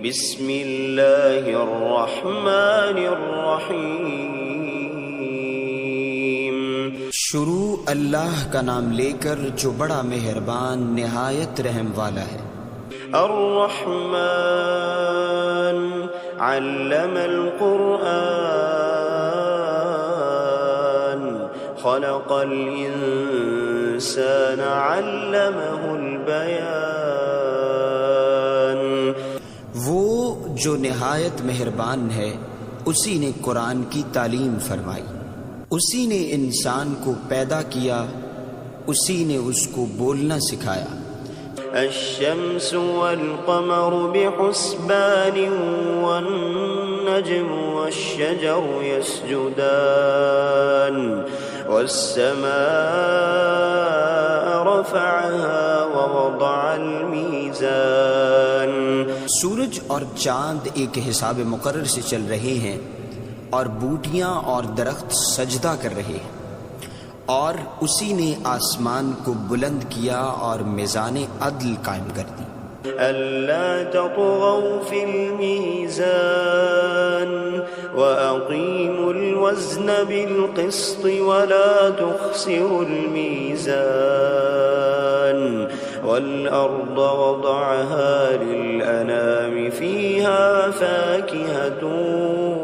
بسم اللہ الرحمن الرحیم۔ شروع اللہ کا نام لے کر جو بڑا مہربان نہایت رحم والا ہے۔ الرحمن علم القرآن خلق الانسان علمہ البیان۔ وہ جو نہایت مہربان ہے اسی نے قرآن کی تعلیم فرمائی، اسی نے انسان کو پیدا کیا، اسی نے اس کو بولنا سکھایا۔ الشمس والقمر بحسبان والنجم والشجر يسجدان والسماء رفعها ووضع الميزان۔ سورج اور چاند ایک حساب مقرر سے چل رہے ہیں اور بوٹیاں اور درخت سجدہ کر رہے ہیں، اور اسی نے آسمان کو بلند کیا اور میزان عدل قائم کر دی۔ ألا تطغوا في الميزان وأقيموا الوزن بالقسط ولا تخسروا الميزان والأرض وضعها للأنام فيها فاكهة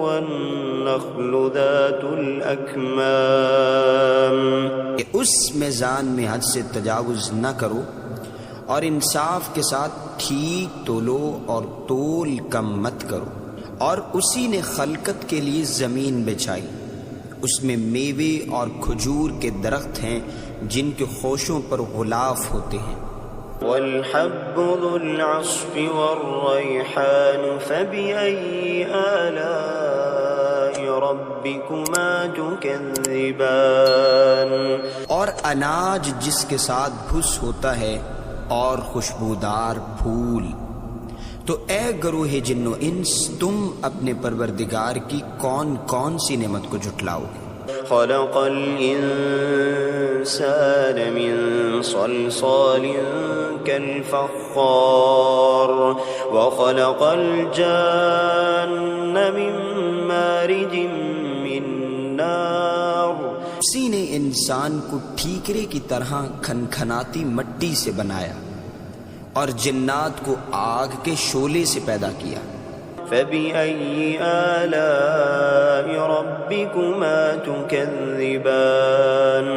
والنخل ذات الأكمام۔ اس میزان میں حد سے تجاوز نہ کرو اور انصاف کے ساتھ ٹھیک تولو اور تول کم مت کرو، اور اسی نے خلقت کے لیے زمین بچھائی، اس میں میوے اور کھجور کے درخت ہیں جن کے خوشوں پر غلاف ہوتے ہیں۔ والحب ذو العصف والریحان فبأي آلاء ربكما تكذبان۔ اور اناج جس کے ساتھ بھس ہوتا ہے اور خوشبودار پھول۔ تو اے گروہ جن و انس، تم اپنے پروردگار کی کون کون سی نعمت کو جھٹلاؤ گے؟ خلق الانسان من صلصال كالفخار وخلق الجان من مارج من نار۔ اسی نے انسان کو ٹھیکرے کی طرح کھنکھناتی مٹی سے بنایا اور جنات کو آگ کے شعلے سے پیدا کیا۔ فبأي آلاء ربكما تكذبان۔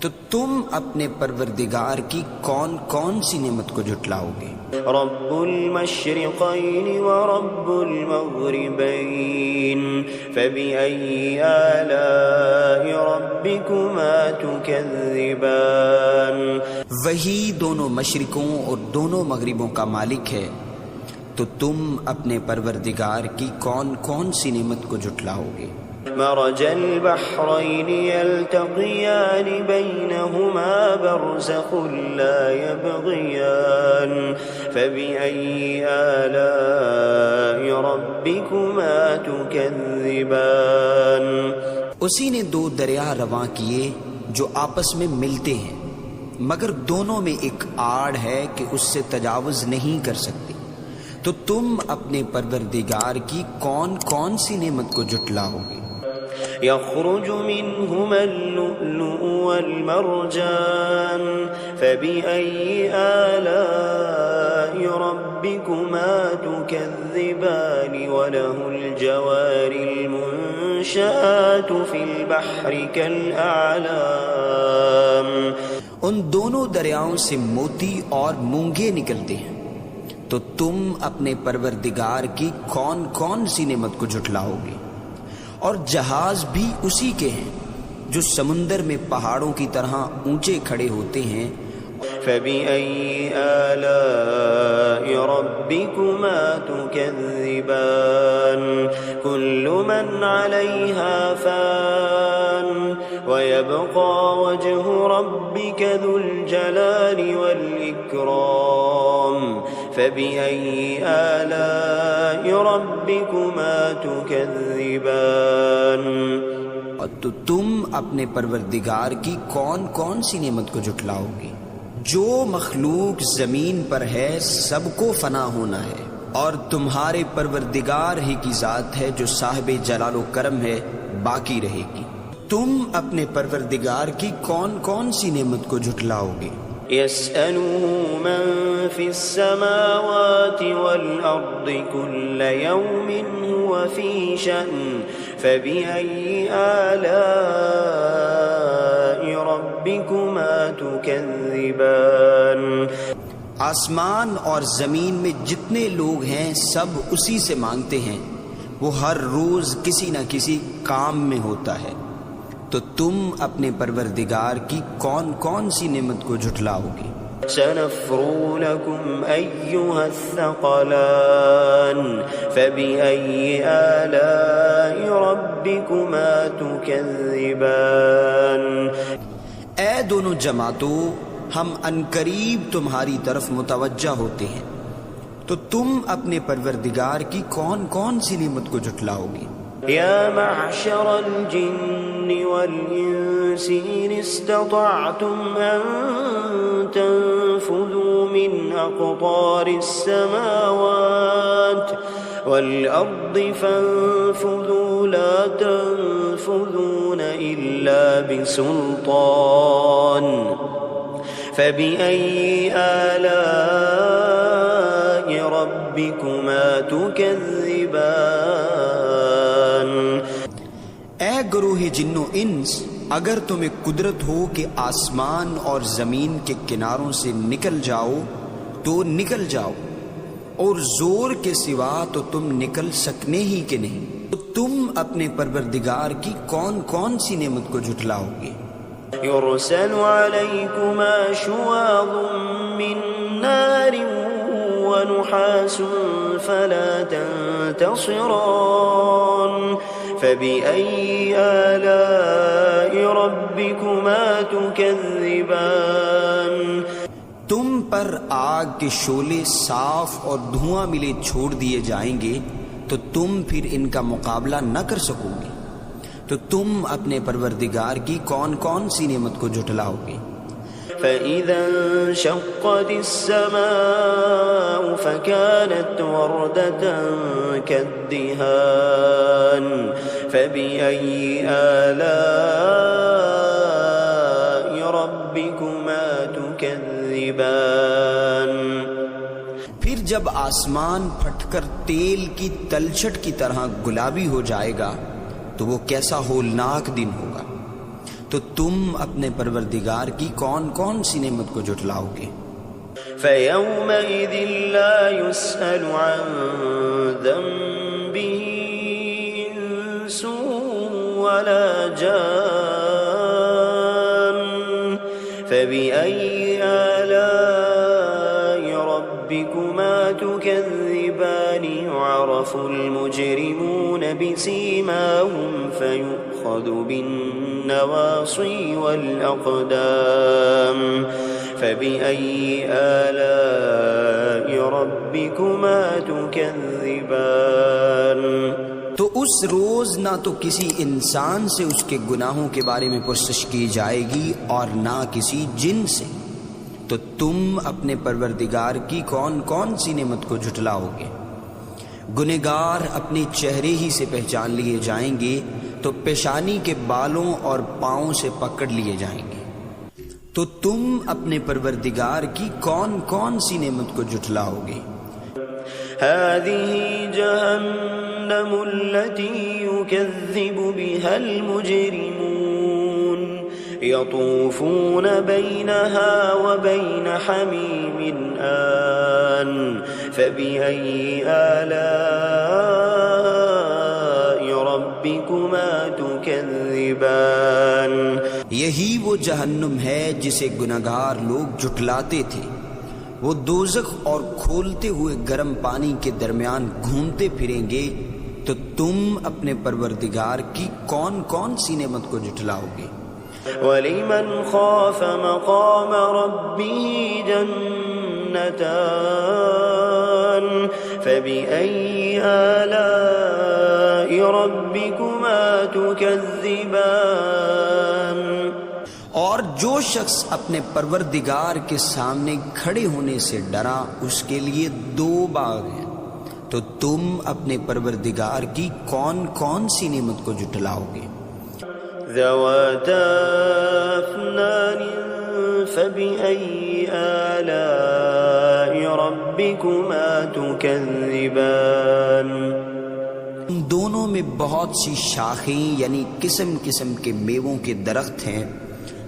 تو تم اپنے پروردگار کی کون کون سی نعمت کو جھٹلاؤ گے؟ رب المشرقين ورب المغربين فبأي آلاء ربكما تكذبان۔ وہی دونوں مشرقوں اور دونوں مغربوں کا مالک ہے، تو تم اپنے پروردگار کی کون کون سی نعمت کو جھٹلاؤ گے؟ مرج البحرين يلتقيان بينهما برزخ لا يبغيان فبأي آلاء ربكما تكذبان۔ اسی نے دو دریا رواں کیے جو آپس میں ملتے ہیں، مگر دونوں میں ایک آڑ ہے کہ اس سے تجاوز نہیں کر سکتے، تو تم اپنے پروردگار کی کون کون سی نعمت کو جھٹلاؤ گے؟ يخرج منهما اللؤلؤ والمرجان فبأي آلاء ربكما تكذبان وله الجوار المنشآت في البحر كالأعلام۔ ان دونوں دریاؤں سے موتی اور مونگے نکلتے ہیں، تو تم اپنے پروردگار کی کون کون سی نعمت کو جھٹلاؤ گے؟ اور جہاز بھی اسی کے ہیں جو سمندر میں پہاڑوں کی طرح اونچے کھڑے ہوتے ہیں۔ فبأي آلاء ربكما تكذبان كل من عليها فان ويبقى وجه ربك ذو الجلال والإكرام فبأي آلاء ربكما تكذبان۔ اور تو تم اپنے پروردگار کی کون کون سی نعمت کو جھٹلاؤ گے؟ جو مخلوق زمین پر ہے سب کو فنا ہونا ہے، اور تمہارے پروردگار ہی کی ذات ہے جو صاحب جلال و کرم ہے، باقی رہے گی۔ تم اپنے پروردگار کی کون کون سی نعمت کو جھٹلاؤ گے؟ يسأله من في السماوات والأرض كل يوم هو في شأن فبأي آلاء ربكما تكذبان۔ آسمان اور زمین میں جتنے لوگ ہیں سب اسی سے مانگتے ہیں، وہ ہر روز کسی نہ کسی کام میں ہوتا ہے، تو تم اپنے پروردگار کی کون کون سی نعمت کو جھٹلاؤ گے؟ سنفرغ لكم أيها الثقلان فبأي آلاء ربكما تكذبان۔ اے دونوں جماعتوں، ہم عنقریب تمہاری طرف متوجہ ہوتے ہیں، تو تم اپنے پروردگار کی کون کون سی نعمت کو جھٹلاؤ گے؟ يا معشر الجن والإنس إن استطعتم أن تنفذوا من أقطار السماوات والأرض فانفذوا لا تنفذون إلا بسلطان فبأي آلاء ربكما تكذبان۔ اے گروہ جن و انس، اگر تمہیں قدرت ہو کہ آسمان اور زمین کے کناروں سے نکل جاؤ تو نکل جاؤ، اور زور کے سوا تو تم نکل سکنے ہی کہ نہیں، تو تم اپنے پروردگار کی کون کون سی نعمت کو جھٹلاؤ گے؟ يرسل عليكما شواظ من نار ونحاس فلا تنتصران فبأي آلاء ربكما تكذبان۔ تم پر آگ کے شعلے صاف اور دھواں ملے چھوڑ دیے جائیں گے تو تم پھر ان کا مقابلہ نہ کر سکو گے، تو تم اپنے پروردگار کی کون کون سی نعمت کو جھٹلاؤ گے؟ فَإِذَا انشَقَّتِ السَّمَاءُ فَكَانَتْ وَرْدَةً كَالدِّهَانِ فَبِأَيِّ آلَاءِ رَبِّكُمَا تُكَذِّبَانِ۔ پھر جب آسمان پھٹ کر تیل کی تلچھٹ کی طرح گلابی ہو جائے گا تو وہ کیسا ہولناک دن ہوگا، تو تم اپنے پروردگار کی کون کون سی نعمت کو جھٹلاؤ گے؟ فَيَوْمَئِذٍ لَا يُسْأَلُ عَنْ ذَنبِهِ إِنسٌ وَلَا جَانٌ فَبِأَيِّ آلَاءِ رَبِّكُمَا تُكَذِّبَانِ يُعْرَفُ الْمُجْرِمُونَ بِسِيمَاهُمْ فَيُؤْخَذُ بِالنَّوَاصِي وَالْأَقْدَامِ فَبِأَيِّ آلَاءِ رَبِّكُمَا تُكَذِّبَانِ۔ تو اس روز نہ تو کسی انسان سے اس کے گناہوں کے بارے میں پرسش کی جائے گی اور نہ کسی جن سے، تو تم اپنے پروردگار کی کون کون سی نعمت کو جھٹلاؤ گے؟ گنہگار اپنے چہرے ہی سے پہچان لیے جائیں گے تو پیشانی کے بالوں اور پاؤں سے پکڑ لیے جائیں گے، تو تم اپنے پروردگار کی کون کون سی نعمت کو جھٹلاؤ گے؟ هذه جهنم التي يكذب بها المجرمون يطوفون بينها وبين حميم آن فبأي آلاء ربكما تكذبان۔ یہی وہ جہنم ہے جسے گنہگار لوگ جھٹلاتے تھے، وہ دوزخ اور کھولتے ہوئے گرم پانی کے درمیان گھومتے پھریں گے، تو تم اپنے پروردگار کی کون کون سی نعمت کو جھٹلاؤ گے؟ وَلِمَنْ خَافَ مَقَامَ رَبِّهِ جَنَّتَانِ فَبِأَيِّ آلَاءِ رَبِّكُمَا تُكَذِّبَانِ۔ اور جو شخص اپنے پروردگار کے سامنے کھڑے ہونے سے ڈرا، اس کے لیے دو باغ ہیں، تو تم اپنے پروردگار کی کون کون سی نعمت کو جھٹلاؤ گے؟ ذواتا افنان فبأي آلاء ربكما تكذبان۔ دونوں میں بہت سی شاخیں یعنی قسم قسم کے میووں کے درخت ہیں،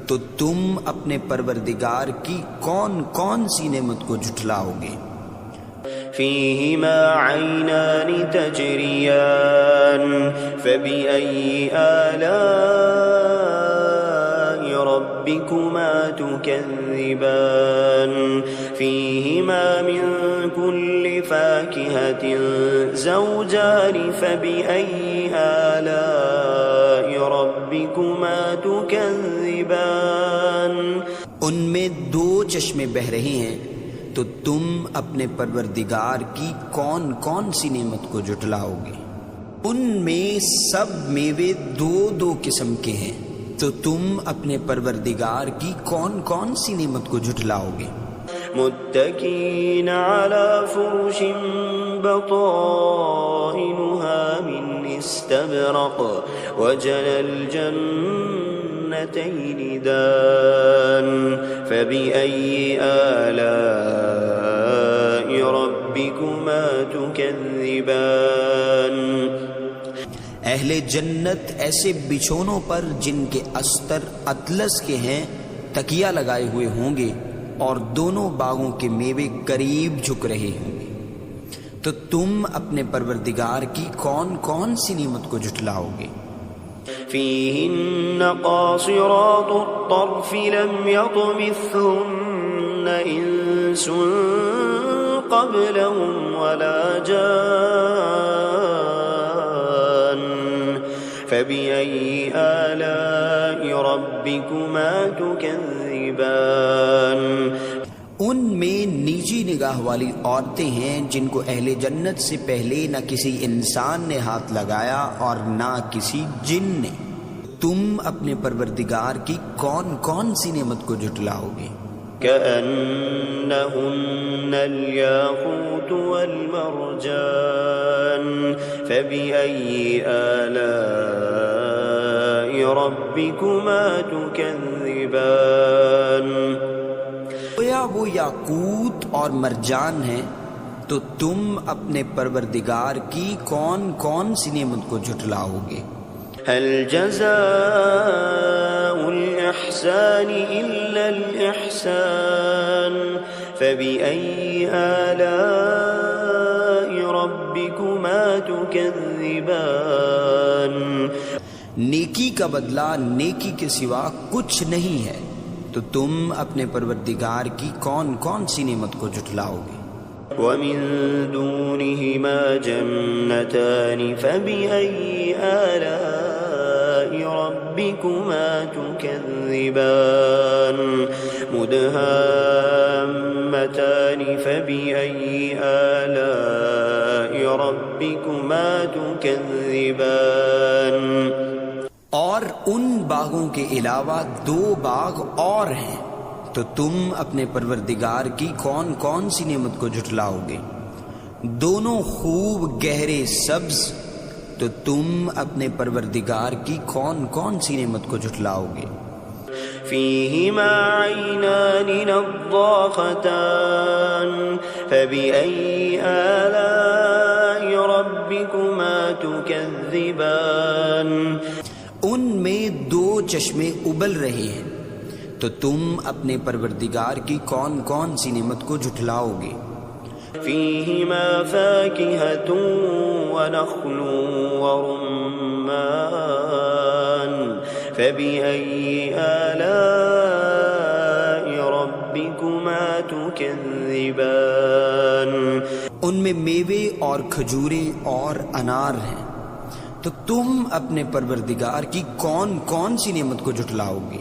تو تم اپنے پروردگار کی کون کون سی نعمت کو جھٹلاؤ گے؟ فيهما عينان تجريان فبأي آلاء ربكما تكذبان فيهما من كل فاكهة زوجان فبأي آلاء ربكما تكذبان۔ ان میں دو چشمے بہ رہے ہیں، تو تم اپنے پروردگار کی کون کون سی نعمت کو جھٹلاؤ گے؟ ان میں سب میوے دو دو قسم کے ہیں، تو تم اپنے پروردگار کی کون کون سی نعمت کو جھٹلاؤ گے؟ متكئين على فرش بطائنها من استبرق وجنى الجنتين دان فبأي آلاء ربكما تكذبان۔ اہل جنت ایسے بچھونوں پر جن کے استر اطلس کے ہیں تکیہ لگائے ہوئے ہوں گے، اور دونوں باغوں کے میوے قریب جھک رہے ہوں گے، تو تم اپنے پروردگار کی کون کون سی نعمت کو جھٹلاؤ گے؟ فيهن قاصرات الطرف لم يطمثهن إنس قبلهم ولا جان فبأي آلاء ربكما تكذبان۔ ان میں نیچی نگاہ والی عورتیں ہیں جن کو اہل جنت سے پہلے نہ کسی انسان نے ہاتھ لگایا اور نہ کسی جن نے، تم اپنے پروردگار کی کون کون سی نعمت کو جھٹلاؤ گے؟ كأنهن الياقوت والمرجان فبأي آلاء ربكما تكذبان۔ گویا وہ یاقوت اور مرجان ہیں، تو تم اپنے پروردگار کی کون کون سی نعمت کو جھٹلاؤ گے؟ هل جزاء الإحسان إلا الإحسان فبأي آلاء ربكما تكذبان۔ نیکی کا بدلہ نیکی کے سوا کچھ نہیں ہے، تو تم اپنے پروردگار کی کون کون سی نعمت کو جھٹلاؤ گے؟ ومن دونهما جنتان فبأي آلاء ربكما تكذبان مدهامتان فبأي آلاء ربكما تكذبان۔ اور ان باغوں کے علاوہ دو باغ اور ہیں، تو تم اپنے پروردگار کی کون کون سی نعمت کو جھٹلاؤ گے؟ دونوں خوب گہرے سبز، تو تم اپنے پروردگار کی کون کون سی نعمت کو جھٹلاؤ گے؟ فيهما عينان نضاختان فبأي آلاء ربكما تكذبان۔ ان میں دو چشمے ابل رہے ہیں، تو تم اپنے پروردگار کی کون کون سی نعمت کو جھٹلاؤ گے؟ فيهما فاكهة ونخل ورمان فبأي آلاء ربكما تكذبان۔ ان میں میوے اور کھجوریں اور انار ہیں، تو تم اپنے پروردگار کی کون کون سی نعمت کو جھٹلاؤ گے؟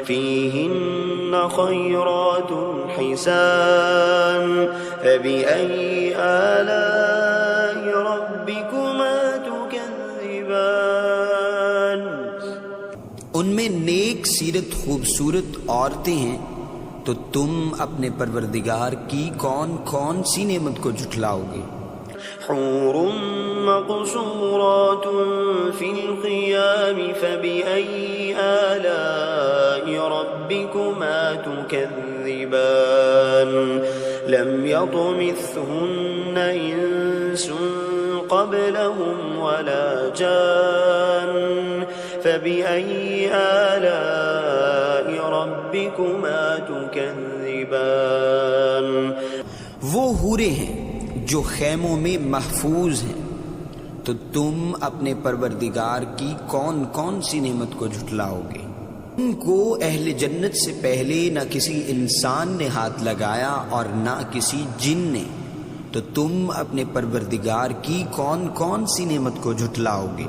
فيهن خيرات حسان فبأي آلاء ربكما تكذبان۔ ان میں نیک سیرت خوبصورت عورتیں ہیں، تو تم اپنے پروردگار کی کون کون سی نعمت کو جھٹلاؤ گے؟ حور مقصورات في الخيام فبأي آلاء ربكما تكذبان لم يطمثهن إنس قبلهم ولا جان فبأي آلاء ربكما تكذبان وہ حوریں ہیں جو خیموں میں محفوظ ہیں، تو تم اپنے پروردگار کی کون کون سی نعمت کو جھٹلاؤ گے؟ ان کو اہل جنت سے پہلے نہ کسی انسان نے ہاتھ لگایا اور نہ کسی جن نے، تو تم اپنے پروردگار کی کون کون سی نعمت کو جھٹلاؤ گے؟